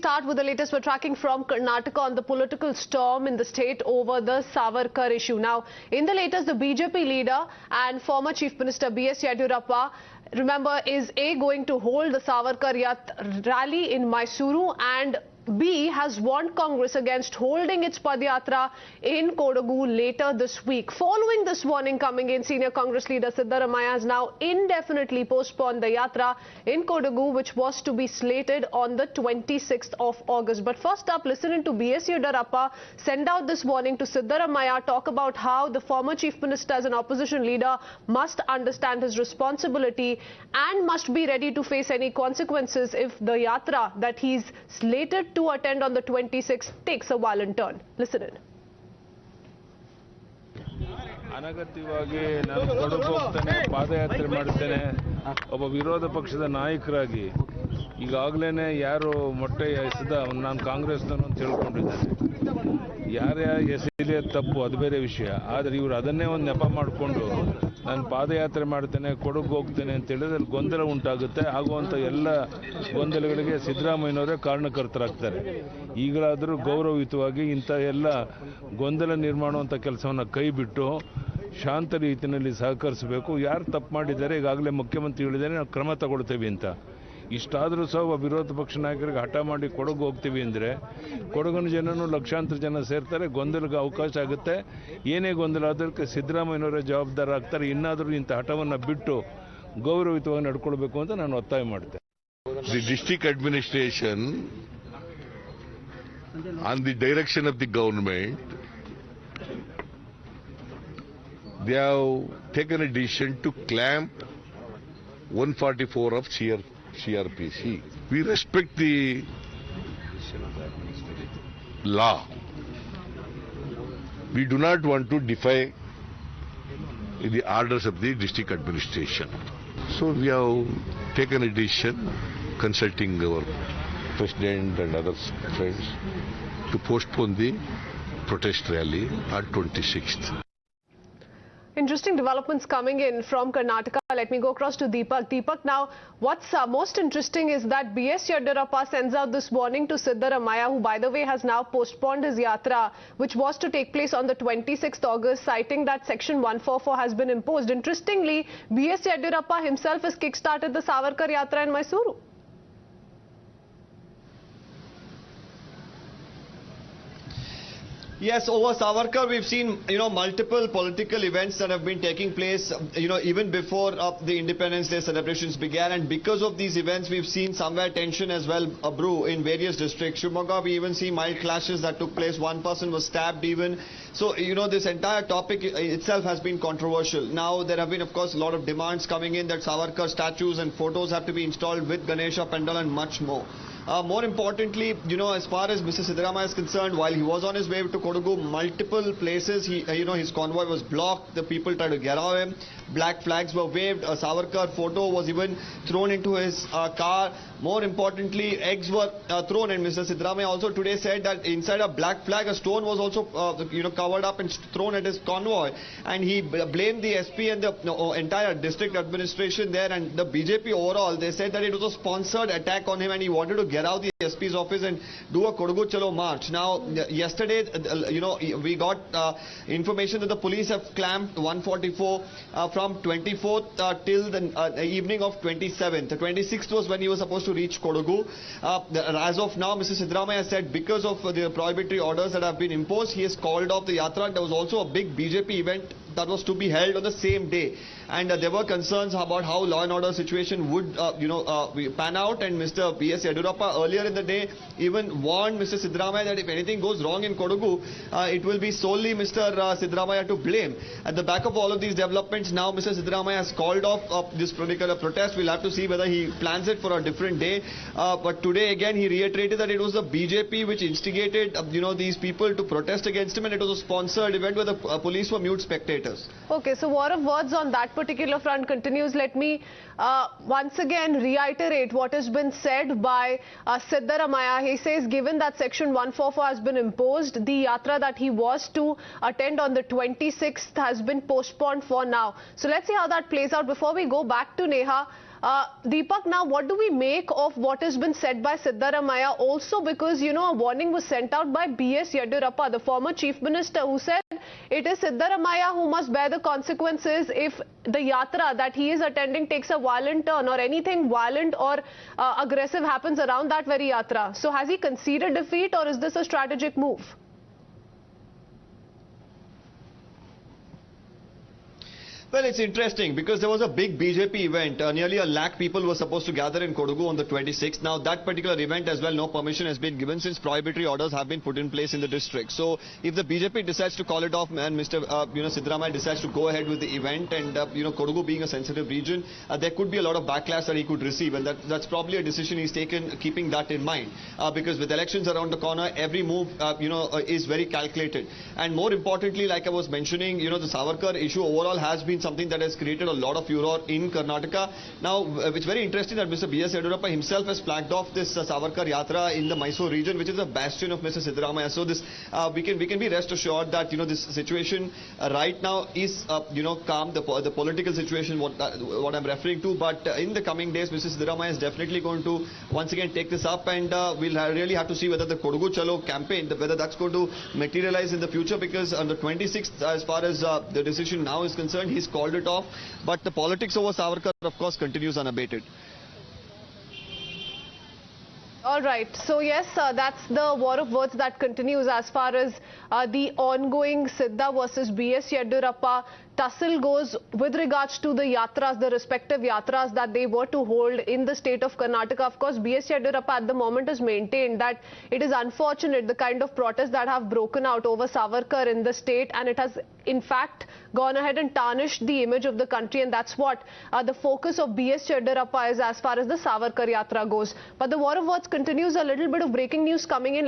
start with the latest we're tracking from Karnataka on the political storm in the state over the Savarkar issue. Now, in the latest, the BJP leader and former Chief Minister S Yediyurappa, remember, is A, going to hold the Savarkar Yatra rally in Mysuru, and B, has warned Congress against holding its Padyatra in Kodagu later this week. Following this warning coming in, senior Congress leader Siddaramaiah has now indefinitely postponed the Yatra in Kodagu, which was to be slated on the 26th of August. But first up, listening to S Yediyurappa send out this warning to Siddaramaiah, talk about how the former Chief Minister as an opposition leader must understand his responsibility and must be ready to face any consequences if the Yatra that he's slated to attend on the 26th takes a violent turn. Listen in. ಅನಗತ್ಯವಾಗಿ ನಾನು ಕೊಡಗು ಹೋಗ್ತೇನೆ, ಪಾದಯಾತ್ರೆ ಮಾಡ್ತೇನೆ. ಒಬ್ಬ ವಿರೋಧ ಪಕ್ಷದ ನಾಯಕರಾಗಿ ಈಗಾಗಲೇ ಯಾರು ಮೊಟ್ಟೆ ಎಸೆದ ನಾನು ಕಾಂಗ್ರೆಸ್ನವನು ಅಂತ ಹೇಳ್ಕೊಂಡಿದ್ದೇನೆ. ಯಾರೇ ಎಸೆಯಲಿ ತಪ್ಪು, ಅದು ಬೇರೆ ವಿಷಯ. ಆದರೆ ಇವರು ಅದನ್ನೇ ಒಂದು ನೆಪ ಮಾಡಿಕೊಂಡು ನಾನು ಪಾದಯಾತ್ರೆ ಮಾಡ್ತೇನೆ, ಕೊಡಗು ಹೋಗ್ತೇನೆ ಅಂತ ಹೇಳಿದ್ರೆ ಗೊಂದಲ ಉಂಟಾಗುತ್ತೆ. ಆಗುವಂಥ ಎಲ್ಲ ಗೊಂದಲಗಳಿಗೆ ಸಿದ್ದರಾಮಯ್ಯನವರೇ ಕಾರಣಕರ್ತರಾಗ್ತಾರೆ. ಈಗಲಾದರೂ ಗೌರವಯುತವಾಗಿ ಇಂಥ ಎಲ್ಲ ಗೊಂದಲ ನಿರ್ಮಾಣವಂಥ ಕೆಲಸವನ್ನು ಕೈ ಬಿಟ್ಟು ಶಾಂತ ರೀತಿಯಲ್ಲಿ ಸಹಕರಿಸಬೇಕು. ಯಾರು ತಪ್ಪು ಮಾಡಿದ್ದಾರೆ ಈಗಾಗಲೇ ಮುಖ್ಯಮಂತ್ರಿ ಹೇಳಿದ್ದಾರೆ, ನಾವು ಕ್ರಮ ತಗೊಳ್ತೇವೆ ಅಂತ. ಇಷ್ಟಾದರೂ ಸಹ ವಿರೋಧ ಪಕ್ಷ ನಾಯಕರಿಗೆ ಹಠ ಮಾಡಿ ಕೊಡಗು ಹೋಗ್ತೀವಿ ಅಂದರೆ ಕೊಡಗಿನ ಜನನು ಲಕ್ಷಾಂತರ ಜನ ಸೇರ್ತಾರೆ, ಗೊಂದಲಕ್ಕೆ ಅವಕಾಶ ಆಗುತ್ತೆ. ಏನೇ ಗೊಂದಲ ಅದಕ್ಕೆ ಸಿದ್ದರಾಮಯ್ಯನವರೇ ಜವಾಬ್ದಾರ ಆಗ್ತಾರೆ. ಇನ್ನಾದರೂ ಇಂಥ ಹಠವನ್ನು ಬಿಟ್ಟು ಗೌರವಯುತವಾಗಿ ನಡ್ಕೊಳ್ಬೇಕು ಅಂತ ನಾನು ಒತ್ತಾಯ ಮಾಡ್ತೇನೆ. The district administration on the direction of the government, they have taken a decision to clamp 144 of CRPC. We respect the law. We do not want to defy the orders of the district administration. So we have taken a decision, consulting our president and other friends, to postpone the protest rally on 26th. Interesting developments coming in from Karnataka. Let me go across to Deepak. Deepak, now what's most interesting is that S Yediyurappa sends out this warning to Siddaramaiah, who by the way has now postponed his yatra, which was to take place on the 26th August, citing that section 144 has been imposed. Interestingly, S Yediyurappa himself has kick-started the Savarkar Yatra in Mysuru. Yes, over Savarkar we've seen, multiple political events that have been taking place, even before the Independence Day celebrations began. And because of these events, we've seen somewhere tension as well brew in various districts. Shimoga, we even see mild clashes that took place. One person was stabbed even. So, this entire topic itself has been controversial. Now, there have been, of course, a lot of demands coming in that Savarkar statues and photos have to be installed with Ganesha Pandal and much more. More importantly, as far as Mr. Siddaramaiah is concerned, while he was on his way to Kodagu, multiple places, his convoy was blocked. The people tried to get at him. Black flags were waved. A Savarkar photo was even thrown into his car. More importantly, eggs were thrown. And Mr. Siddaramaiah also today said that inside a black flag, a stone was also, covered up and thrown at his convoy. And he blamed the SP and the entire district administration there. And the BJP overall, they said that it was a sponsored attack on him and he wanted to get out the SP's office and do a Kodagu Chalo march. Now, yesterday, we got information that the police have clamped 144 from 24th till the evening of 27th. The 26th was when he was supposed to reach Kodagu. As of now, Mr. Siddaramaiah said because of the prohibitory orders that have been imposed, he has called off the Yatra. There was also a big BJP event that was to be held on the same day. And there were concerns about how law and order situation would, pan out. And Mr. S Yediyurappa earlier in the day even warned Mr. Siddaramaiah that if anything goes wrong in Kodagu, it will be solely Mr. Siddaramaiah to blame. At the back of all of these developments, now Mr. Siddaramaiah has called off this particular protest. We'll have to see whether he plans it for a different day. But today again he reiterated that it was the BJP which instigated, these people to protest against him, and it was a sponsored event where the police were mute spectators. Okay, so war of words on that particular front continues. Let me once again reiterate what has been said by Siddaramaiah. He says, given that section 144 has been imposed, the yatra that he was to attend on the 26th has been postponed for now. So let's see how that plays out. Before we go back to Neha, Deepak, now what do we make of what has been said by Siddaramaiah? Also because, you know, a warning was sent out by S Yediyurappa, the former chief minister, who said it is Siddaramaiah who must bear the consequences if the yatra that he is attending takes a violent turn or anything violent or aggressive happens around that very yatra. So has he conceded defeat, or is this a strategic move? Well, it's interesting because there was a big BJP event. Nearly 1 lakh people were supposed to gather in Kodagu on the 26th. Now, that particular event as well, no permission has been given since prohibitory orders have been put in place in the district. So, if the BJP decides to call it off and Mr. Siddaramaiah decides to go ahead with the event and, Kodagu being a sensitive region, there could be a lot of backlash that he could receive. And that's probably a decision he's taken keeping that in mind. Because with elections around the corner, every move, is very calculated. And more importantly, like I was mentioning, the Savarkar issue overall has been something that has created a lot of furor in Karnataka. Now, it's very interesting that Mr. S Yediyurappa himself has flagged off this Savarkar Yatra in the Mysuru region, which is a bastion of Mr. Siddaramaiah. So this, we can be rest assured that, this situation right now is, calm, the political situation, what I'm referring to. But in the coming days, Mr. Siddaramaiah is definitely going to once again take this up, and we'll really have to see whether the Kodagu Chalo campaign, whether that's going to materialize in the future, because on the 26th, as far as the decision now is concerned, he's called it off, but the politics over Savarkar, of course, continues unabated. All right. So, yes, that's the war of words that continues as far as the ongoing Sidda versus S Yediyurappa tussle goes with regards to the yatras, the respective yatras that they were to hold in the state of Karnataka. Of course, S Yediyurappa at the moment has maintained that it is unfortunate the kind of protests that have broken out over Savarkar in the state, and it has in fact gone ahead and tarnished the image of the country, and that's what the focus of S Yediyurappa is as far as the Savarkar Yatra goes. But the war of words continues. A little bit of breaking news coming in.